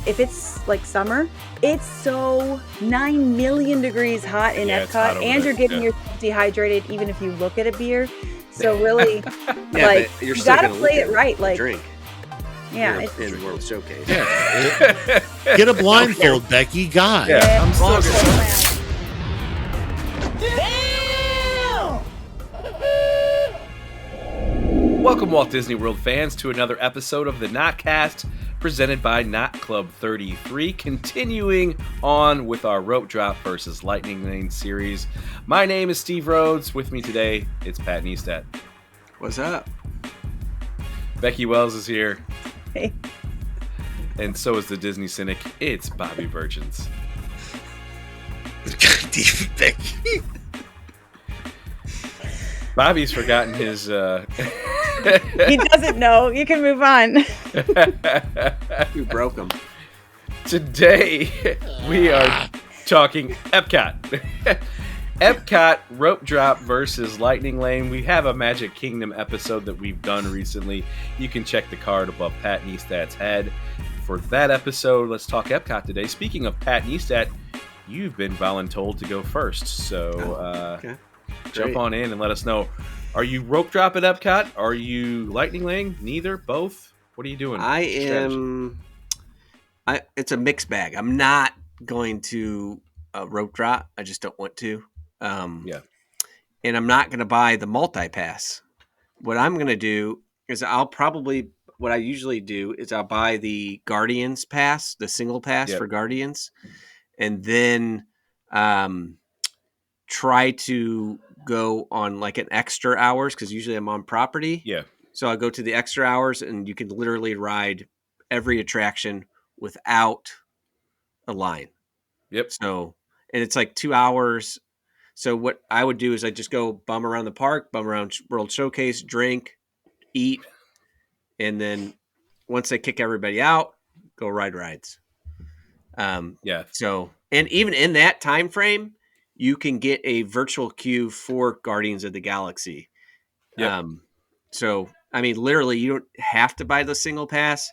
if it's like summer, it's so 9 million degrees hot in Epcot, and you're getting yourself dehydrated even if you look at a beer. So really, like, you're you still gotta gonna play it right. Like, drink. Yeah, in World Showcase. Yeah. Get a blindfold, Becky. God. Yeah, I'm still gonna. Welcome, Walt Disney World fans, to another episode of the Knotcast, presented by Knot Club 33, continuing on with our Rope Drop versus Lightning Lane series. My name is Steve Rhodes. With me today, it's Pat Neistat. What's up? Becky Wells is here. Hey. And so is the Disney Cynic. It's Bobby Virgins. God damn, Becky. Bobby's forgotten his... He doesn't know. You can move on. You broke him. Today, we are talking Epcot. Epcot Rope Drop versus Lightning Lane. We have a Magic Kingdom episode that we've done recently. You can check the card above Pat Neistat's head for that episode. Let's talk Epcot today. Speaking of Pat Neistat, you've been voluntold to go first. So jump on in and let us know. Are you rope drop at Epcot? Are you Lightning Lane? Neither? Both? What are you doing? I am... It's a mixed bag. I'm not going to rope drop. I just don't want to. And I'm not going to buy the multi-pass. What I'm going to do is what I usually do is I'll buy the Guardians pass, the single pass for Guardians, and then try to go on like an extra hours, because usually I'm on property. Yeah. So I go to the extra hours, and you can literally ride every attraction without a line. Yep. So, and it's like 2 hours. So what I would do is I just go bum around the park, bum around World Showcase, drink, eat, and then once they kick everybody out, go ride rides. So, and even in that time frame, you can get a virtual queue for Guardians of the Galaxy. Yep. So, I mean, literally, you don't have to buy the single pass,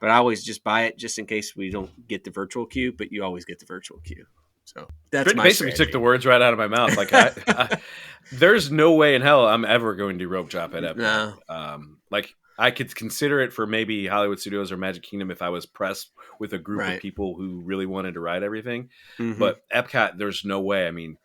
but I always just buy it just in case we don't get the virtual queue, but you always get the virtual queue. So that's my basically strategy. Took the words right out of my mouth. Like, there's no way in hell I'm ever going to rope drop at Epcot. No. Like, I could consider it for maybe Hollywood Studios or Magic Kingdom if I was pressed with a group of people who really wanted to ride everything. Mm-hmm. But Epcot, there's no way. I mean,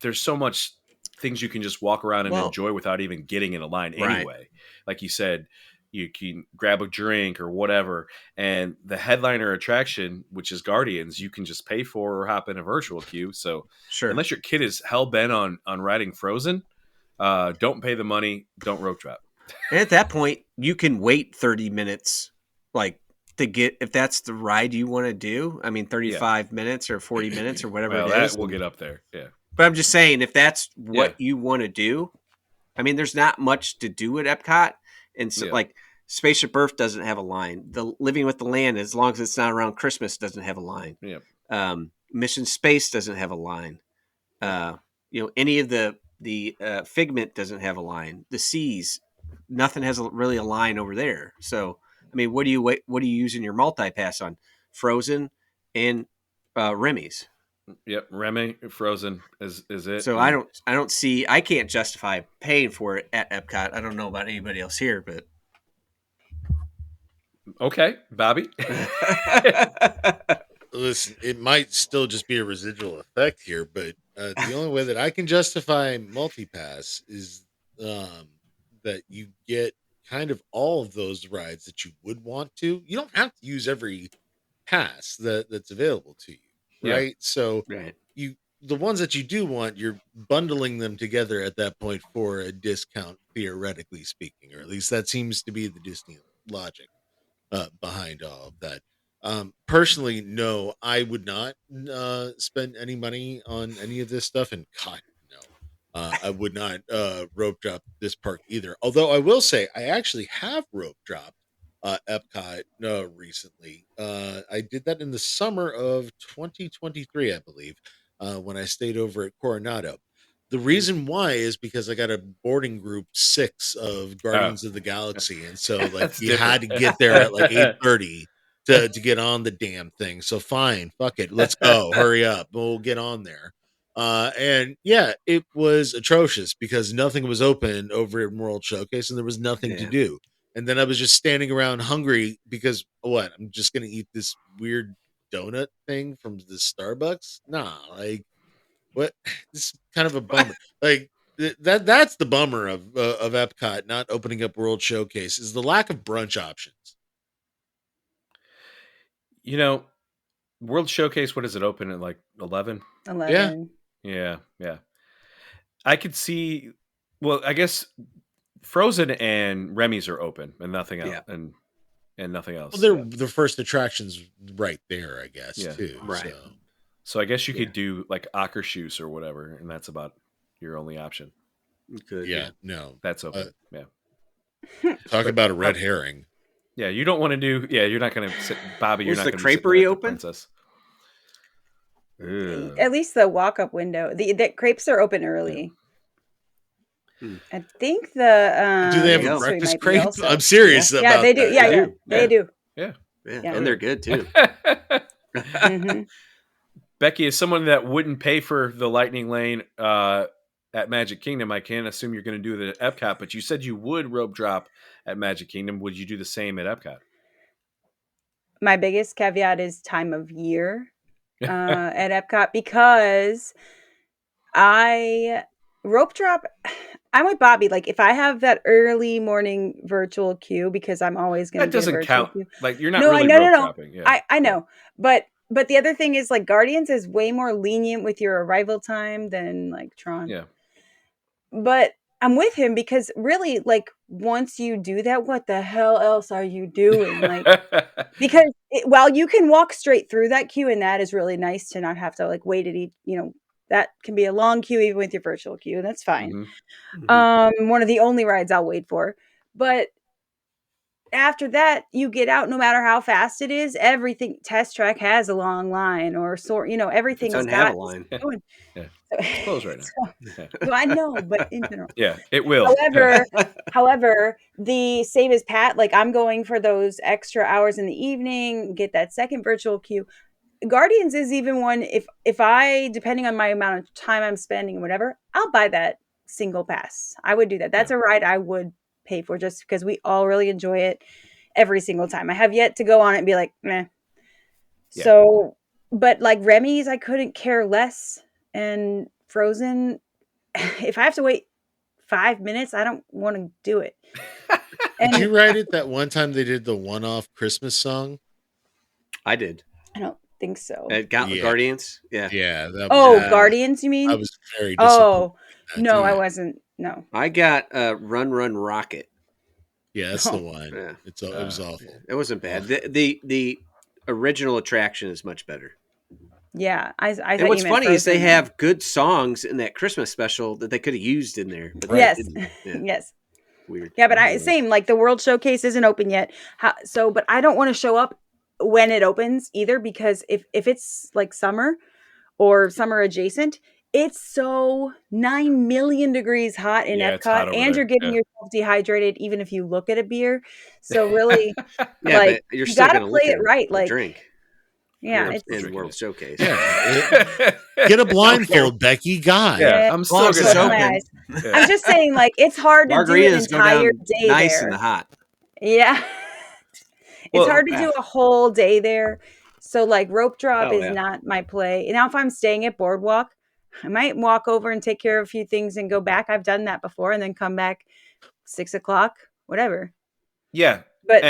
there's so much things you can just walk around and enjoy without even getting in a line anyway. Like you said, you can grab a drink or whatever. And the headliner attraction, which is Guardians, you can just pay for or hop in a virtual queue. So unless your kid is hell-bent on riding Frozen, don't pay the money, don't rope drop. And at that point, you can wait 30 minutes, like, to get, if that's the ride you want to do. I mean, 35 minutes or 40 minutes or whatever it is. We'll get up there, But I'm just saying, if that's what you want to do, I mean, there's not much to do at Epcot. And so, like, Spaceship Earth doesn't have a line. The Living with the Land, as long as it's not around Christmas, doesn't have a line. Mission Space doesn't have a line. Any of the Figment doesn't have a line. The Seas, nothing has really a line over there. So, I mean, what do you use in your multi-pass on? Frozen and Remy's. Yep, Remy, Frozen is it. So I can't justify paying for it at Epcot. I don't know about anybody else here, but okay, Bobby. Listen, it might still just be a residual effect here, but the only way that I can justify multi-pass is that you get kind of all of those rides that you would want to. You don't have to use every pass that's available to you, right? So the ones that you do want, you're bundling them together at that point for a discount, theoretically speaking, or at least that seems to be the Disney logic behind all of that. Personally, no, I would not spend any money on any of this stuff, and God, no, I would not rope drop this park either. Although I will say, I actually have rope dropped Epcot recently. I did that in the summer of 2023, I believe, when I stayed over at Coronado. The reason why is because I got a boarding group 6 of Guardians of the Galaxy, and so like you had to get there at like 8:30 to get on the damn thing. So fine, fuck it, let's go, hurry up, we'll get on there. And yeah, it was atrocious because nothing was open over at World Showcase and there was nothing to do. And then I was just standing around hungry because what? I'm just gonna eat this weird donut thing from the Starbucks? Nah, like what? This is kind of a bummer. Like that's the bummer of Epcot not opening up World Showcase is the lack of brunch options. World Showcase, what does it open at, like 11? 11. Yeah. I could see. Well, I guess Frozen and Remy's are open, and nothing else, and nothing else. Well, they're the first attractions right there, I guess, too. Right. So I guess you could do like Akershus or whatever, and that's about your only option. Good. No, that's open. Talk about a red herring. Yeah, you don't want to do. Yeah, you're not going to sit, Bobby. You're not the going to creperie open. Princess. At least the walk-up window. The crepes are open early. I think the do they have a breakfast crepe? I'm serious about that. They do. Yeah, they do. Yeah, and they're good too. Mm-hmm. Becky, as someone that wouldn't pay for the Lightning Lane at Magic Kingdom, I can't assume you're going to do it at Epcot. But you said you would rope drop at Magic Kingdom. Would you do the same at Epcot? My biggest caveat is time of year at Epcot because I rope drop. I'm with Bobby. Like if I have that early morning virtual queue, because I'm always going to. That doesn't count. Queue. Like you're not really rope dropping. Yeah. I know, but the other thing is like Guardians is way more lenient with your arrival time than like Tron. Yeah. But I'm with him because really, like once you do that, what the hell else are you doing? Like because while you can walk straight through that queue, and that is really nice to not have to like wait at each. That can be a long queue even with your virtual queue, and that's fine. Mm-hmm. One of the only rides I'll wait for. But after that, you get out, no matter how fast it is, everything Test Track has a long line or everything has got a line. Yeah. It's closed right now. Well, I know, but in general. Yeah, it will. However, the same as Pat, like I'm going for those extra hours in the evening, get that second virtual queue. Guardians is even one, if I, depending on my amount of time I'm spending and whatever, I'll buy that single pass. I would do that. That's a ride I would pay for just because we all really enjoy it every single time. I have yet to go on it and be like, meh. Yeah. So, but like Remy's, I couldn't care less. And Frozen, if I have to wait 5 minutes, I don't want to do it. Did you ride it that one time they did the one-off Christmas song? I did. I don't think so. At Guardians? Yeah. Yeah. Guardians, you mean? I was very disappointed. Oh, no, I wasn't. No. I got Run Run Rocket. Yeah, that's the one. Yeah. It was awful. It wasn't bad. The original attraction is much better. Yeah. And what's funny is they have good songs in that Christmas special that they could have used in there. But yes. Yes. Weird. Yeah, but same, like the World Showcase isn't open yet. But I don't want to show up when it opens either, because if it's like summer or summer adjacent, it's so 9 million degrees hot in Epcot, and you're getting yourself dehydrated even if you look at a beer. So really, but you're you still gotta play it right. Like drink. Yeah, it's in World Showcase. Yeah. Get a blindfold, Becky. God, I'm still open. I'm just saying, like it's hard to do an entire day nice there. In the hot. Yeah. It's hard to do a whole day there. So like rope drop is not my play. Now if I'm staying at Boardwalk, I might walk over and take care of a few things and go back. I've done that before, and then come back 6 o'clock, whatever. Yeah. But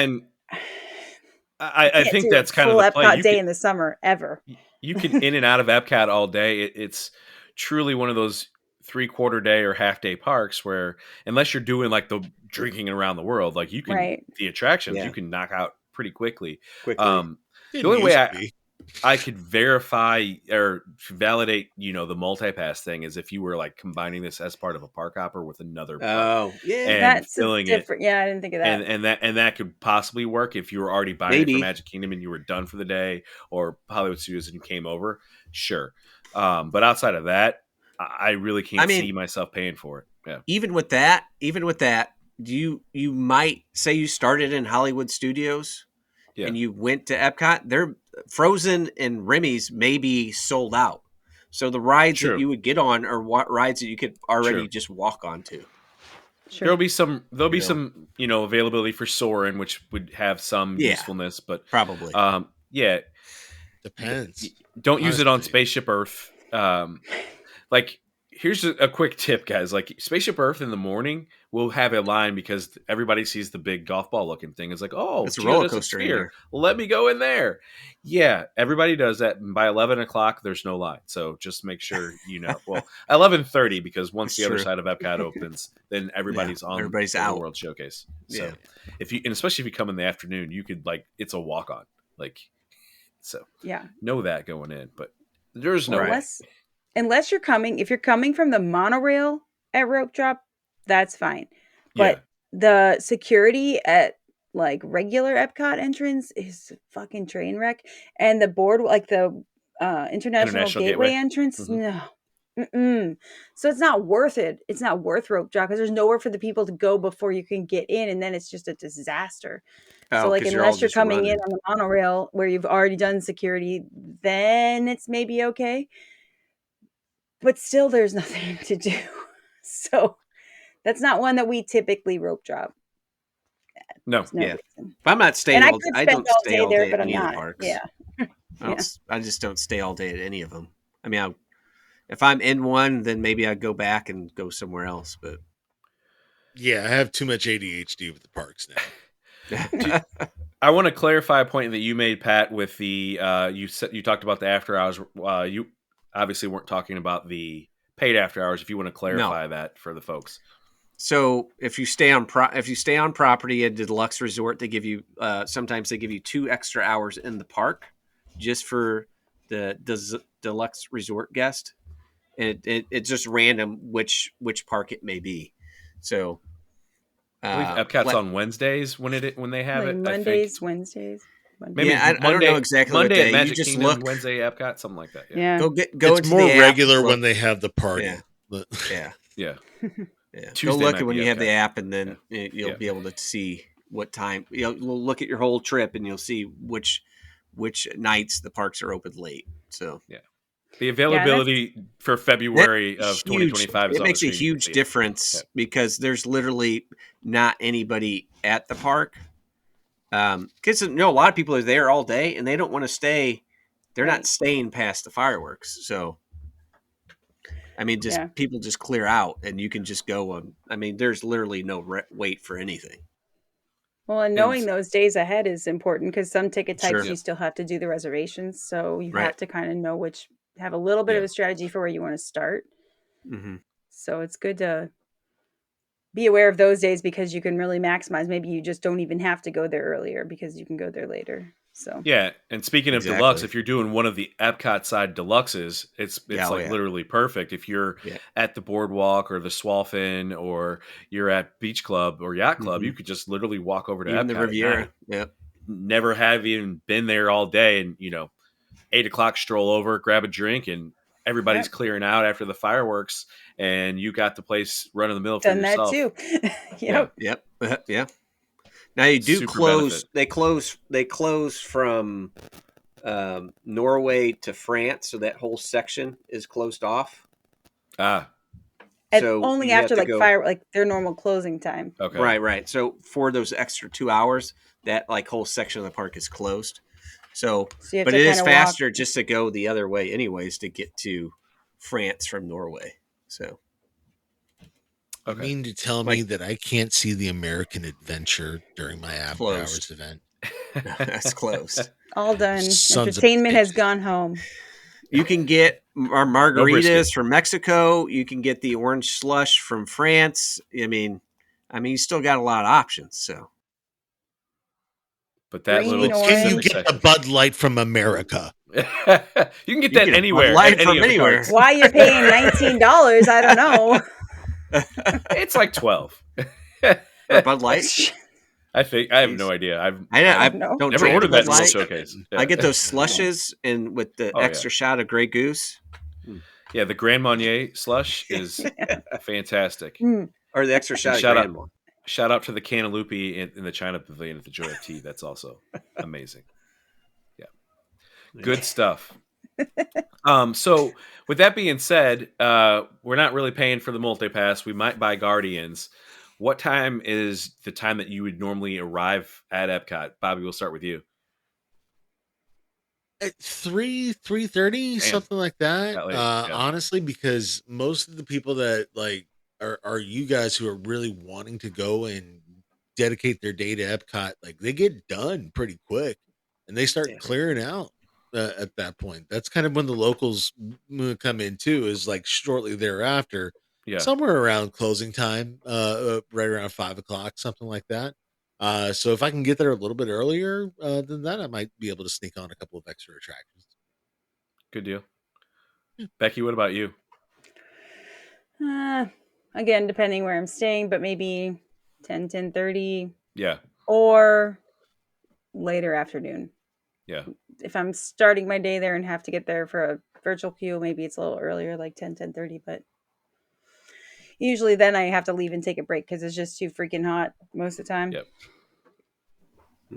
I think that's kind of the play. Epcot day in the summer ever. You can in and out of Epcot all day. It's truly one of those 3/4 day or half day parks where, unless you're doing like the drinking around the world, like you can the attractions you can knock out pretty quickly. The only way I could verify or validate, the multipass thing is if you were like combining this as part of a park hopper with another park. Oh, yeah. And that's filling different. Yeah, I didn't think of that. And that could possibly work if you were already buying it for Magic Kingdom and you were done for the day, or Hollywood Studios and you came over. Sure. But outside of that, I really can't see myself paying for it. Yeah. Even with that, you might say you started in Hollywood Studios. and you went to Epcot, they're Frozen and Remy's may be sold out. So the rides that you would get on are rides that you could already just walk onto. Sure. There'll be some availability for Soarin', which would have some usefulness, but probably depends. Don't use it on Spaceship Earth. Like, here's a quick tip, guys. Like, Spaceship Earth in the morning will have a line because everybody sees the big golf ball looking thing. It's like, oh, it's a roller coaster here. Let me go in there. Yeah, everybody does that. And by 11 o'clock, there's no line. So just make sure you know. Well, 11:30, because once the other side of Epcot opens, then everybody's on. Everybody's out. The World Showcase. So and especially if you come in the afternoon, you could it's a walk on. So know that going in, but there's no way. Unless if you're coming from the monorail at Rope Drop, that's fine. But the security at regular Epcot entrance is a fucking train wreck. And the board, the International Gateway entrance, no. So it's not worth it. It's not worth Rope Drop because there's nowhere for the people to go before you can get in. And then it's just a disaster. So unless you're coming in on the monorail where you've already done security, then it's maybe okay. But still, there's nothing to do. So that's not one that we typically Rope Drop. No reason. If I'm not staying all day, I don't stay all day at any of the parks. I just don't stay all day at any of them. I mean, if I'm in one, then maybe I'd go back and go somewhere else. But I have too much ADHD with the parks now. I want to clarify a point that you made, Pat, with the you talked about the after hours. You obviously weren't talking about the paid after hours. If you want to clarify that for the folks. So if you stay on property at the deluxe resort, they give you sometimes they give you 2 extra hours in the park just for the deluxe resort guest, and it's just random which park it may be. So I believe Epcot's on Wednesdays when they have it. Mondays, Wednesdays. Maybe I don't know exactly Monday what day. at Magic You just Kingdom, look. Wednesday Epcot, something like that. Go it's into more the regular app, when they have the party. Yeah. Tuesday Go look might when be you have Epcot. the app, and then you'll be able to see what time. You'll look at your whole trip, and you'll see which nights the parks are open late. So the availability for February of 2025 is it makes a huge difference because there's literally not anybody at the park. Because a lot of people are there all day and they don't want to stay. They're not staying past the fireworks. So, I mean, people just clear out and you can just go. I mean, there's literally no wait for anything. Well, and knowing those days ahead is important because some ticket types you still have to do the reservations. So you have to kind of know have a little bit of a strategy for where you want to start. Mm-hmm. So it's good to be aware of those days because you can really maximize. Maybe you just don't even have to go there earlier because you can go there later. So and speaking of deluxe, if you're doing one of the Epcot side deluxes, it's literally perfect. If you're at the boardwalk or the Swalfin or you're at Beach Club or Yacht Club, you could just literally walk over to Epcot. The Riviera. Never have even been there all day, and 8 o'clock stroll over, grab a drink, and everybody's clearing out after the fireworks, and you got the place run in the middle for yourself. Done that too. Yep. Now you do close. Benefit. They close from Norway to France, so that whole section is closed off. And so only after their normal closing time. Okay. Right. So for those extra 2 hours, that whole section of the park is closed. So but it is faster just to go the other way, anyways, to get to France from Norway. So. You mean to tell me that I can't see the American Adventure during my after hours event? That's closed. All done. Entertainment has gone home. You can get our margaritas from Mexico. You can get the orange slush from France. I mean, you still got a lot of options. So, but that can you get the Bud Light from America? You can get that anywhere. From anywhere. Why you're paying $19? I don't know. It's like 12. Bud Light. I think I have no idea. I've don't never ordered that in the showcase. I get those slushes and with the extra shot of Grey Goose. Yeah, the Grand Marnier slush is fantastic. Or the extra shot of Grand Marnier. Shout out to the Cantaloupe in the China Pavilion at the Joy of Tea. That's also amazing. Yeah. Good stuff. So with that being said, we're not really paying for the multi-pass. We might buy Guardians. What time is the time that you would normally arrive at Epcot? Bobby, we'll start with you. At 3:30, something like that. Honestly, because most of the people that like are you guys who are really wanting to go and dedicate their day to Epcot, like they get done pretty quick and they start clearing out at that point. That's kind of when the locals come in too, is like shortly thereafter, somewhere around closing time, right around 5 o'clock, something like that. So if I can get there a little bit earlier than that, I might be able to sneak on a couple of extra attractions. Good deal. Becky, what about you? Again, depending where I'm staying, but maybe 10:30. Yeah. Or later afternoon. Yeah. If I'm starting my day there and have to get there for a virtual queue, maybe it's a little earlier, like 10:30, but usually then I have to leave and take a break because it's just too freaking hot most of the time. Yep.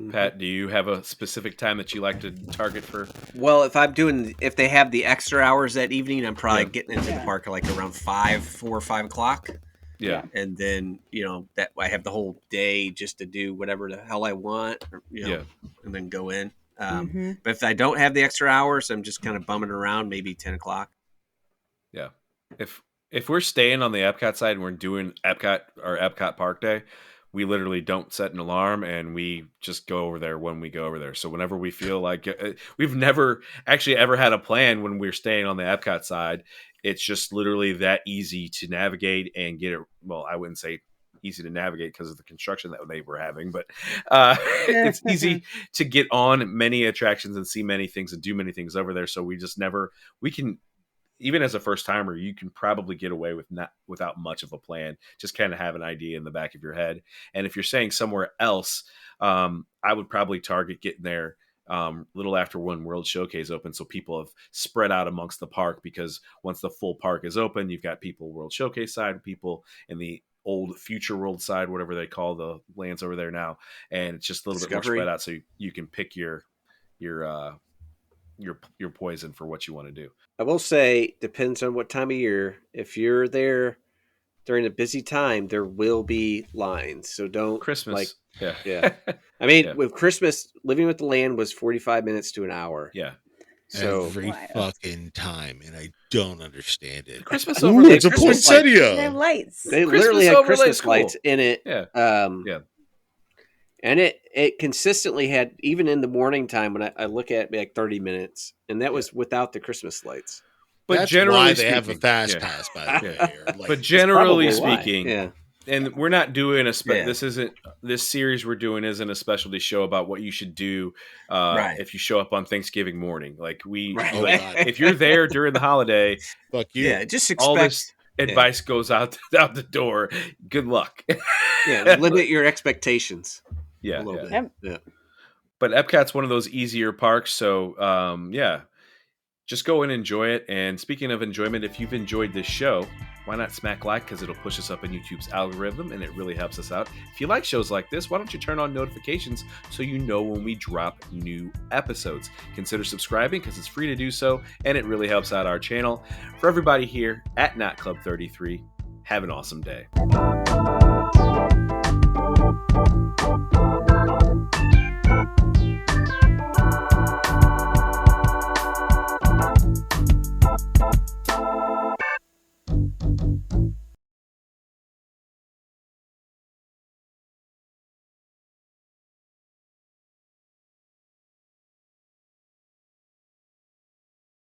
Pat, do you have a specific time that you like to target for? Well, if they have the extra hours that evening, I'm probably getting into the park like around 4 or 5 o'clock. Yeah. And then, that I have the whole day just to do whatever the hell I want, and then go in. But if I don't have the extra hours, I'm just kind of bumming around, maybe 10 o'clock. Yeah. If we're staying on the Epcot side and we're doing Epcot Park Day, we literally don't set an alarm and we just go over there when we go over there. So whenever we feel like we've never actually ever had a plan when we're staying on the Epcot side, it's just literally that easy to navigate and get it. Well, I wouldn't say easy to navigate because of the construction that they were having, but it's easy to get on many attractions and see many things and do many things over there. So we can, even as a first timer, you can probably get away without much of a plan. Just kind of have an idea in the back of your head. And if you're staying somewhere else, I would probably target getting there little after when World Showcase opens, so people have spread out amongst the park, because once the full park is open, you've got people World Showcase side, people in the old Future World side, whatever they call the lands over there now, and it's just a little bit more spread out, so you can pick your poison for what you want to do. I will say, depends on what time of year. If you're there during a busy time, there will be lines. So don't Christmas. Yeah. I mean, with Christmas, Living with the Land was 45 minutes to an hour. Yeah. So every fucking time, and I don't understand it. Christmas overlay. It's a poinsettia. They have lights. They literally had Christmas lights in it. Yeah. And it consistently had, even in the morning time, when I look at it, like 30 minutes, and that was without the Christmas lights. But that's generally why they speaking, have a fast pass, by the way. Like, but generally speaking, yeah. And we're not doing this series we're doing isn't a specialty show about what you should do if you show up on Thanksgiving morning. Like if you're there during the holiday, fuck you. Yeah, just expect all this advice goes out the door. Good luck. Limit your expectations. Yeah, a little bit. Yeah. But Epcot's one of those easier parks, so just go and enjoy it. And speaking of enjoyment, if you've enjoyed this show, why not smack like, because it'll push us up in YouTube's algorithm and it really helps us out. If you like shows like this, why don't you turn on notifications so you know when we drop new episodes. Consider subscribing because it's free to do so and it really helps out our channel. For everybody here at Not Club 33, have an awesome day.